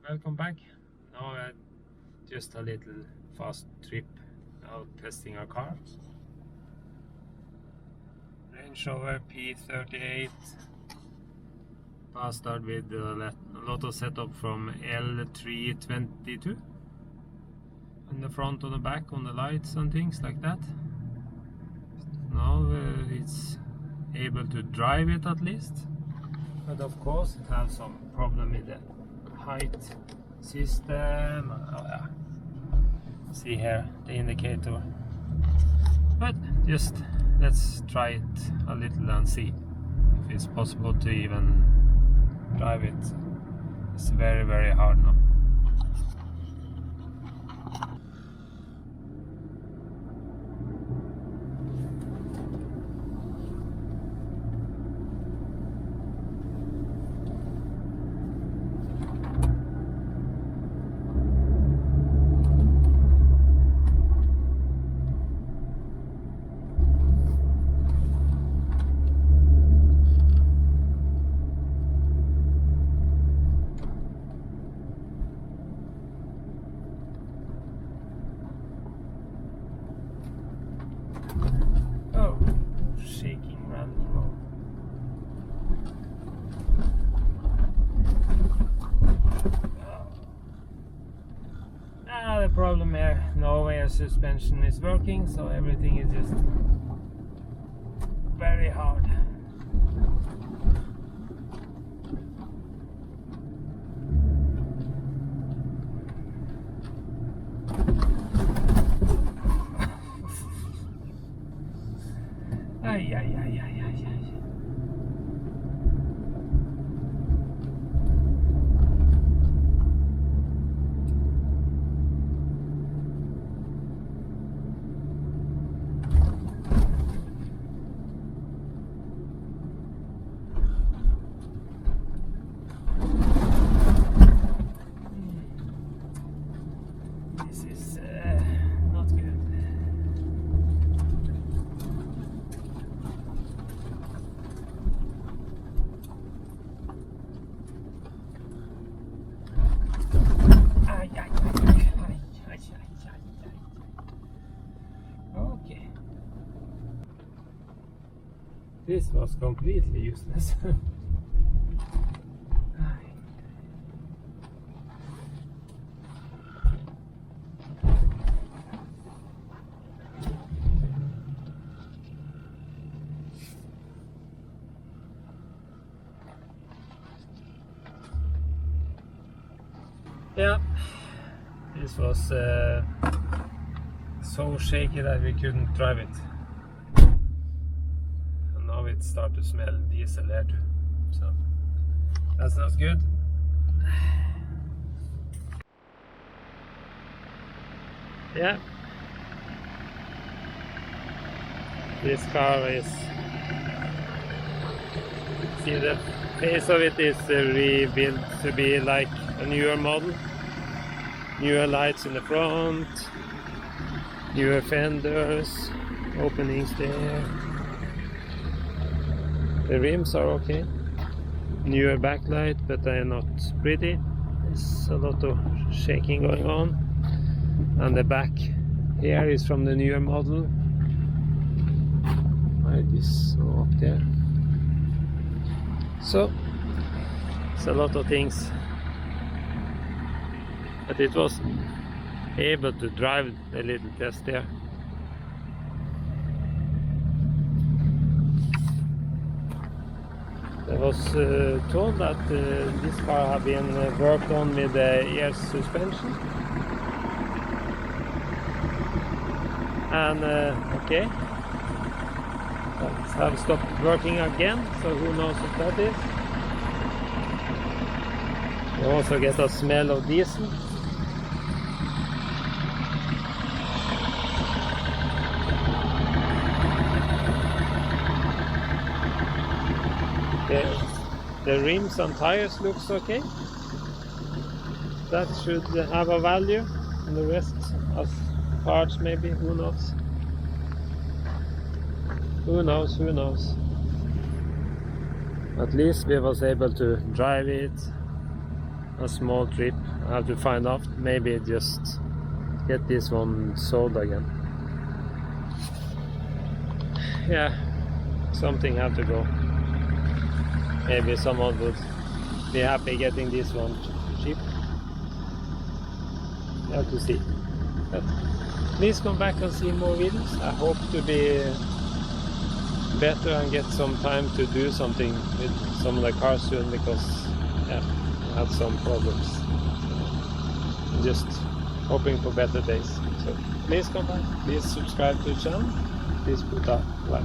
Welcome back. Now just a little fast trip out testing our car. Rover P38 Bastard with a lot of setup from L322 on the front, on the back, on the lights and things like that. Now it's able to drive it at least, but of course it has some problem with the height system. Oh, yeah. See here the indicator, but just let's try it a little and see if it's possible to even drive it. It's very, very hard now. The problem here, no air suspension is working, so everything is just very hard. Ay, ay, ay, ay, ay, ay. This was completely useless. Yeah, this was so shaky that we couldn't drive it. Now it starts to smell diesel here too, so that's not good. Yeah, this car is, see the face of it is rebuilt to be like a newer model. Newer lights in the front, newer fenders, openings there. The rims are okay. Newer backlight, but they are not pretty. There's a lot of shaking going on. And the back here is from the newer model. Right, this up there. So it's a lot of things. But it was able to drive the little test there. I was told that this car had been worked on with the air suspension. And okay, that have stopped working again, so who knows what that is. You also get a smell of diesel. The rims and tires looks okay. That should have a value, and the rest as parts maybe, who knows? Who knows, who knows? At least we was able to drive it a small trip. I have to find out, maybe just get this one sold again. Yeah, something have to go. Maybe someone would be happy getting this one cheap. You have to see. But please come back and see more videos. I hope to be better and get some time to do something with some of the cars soon, because yeah, I had some problems. Just hoping for better days. So please come back, please subscribe to the channel, please put a like.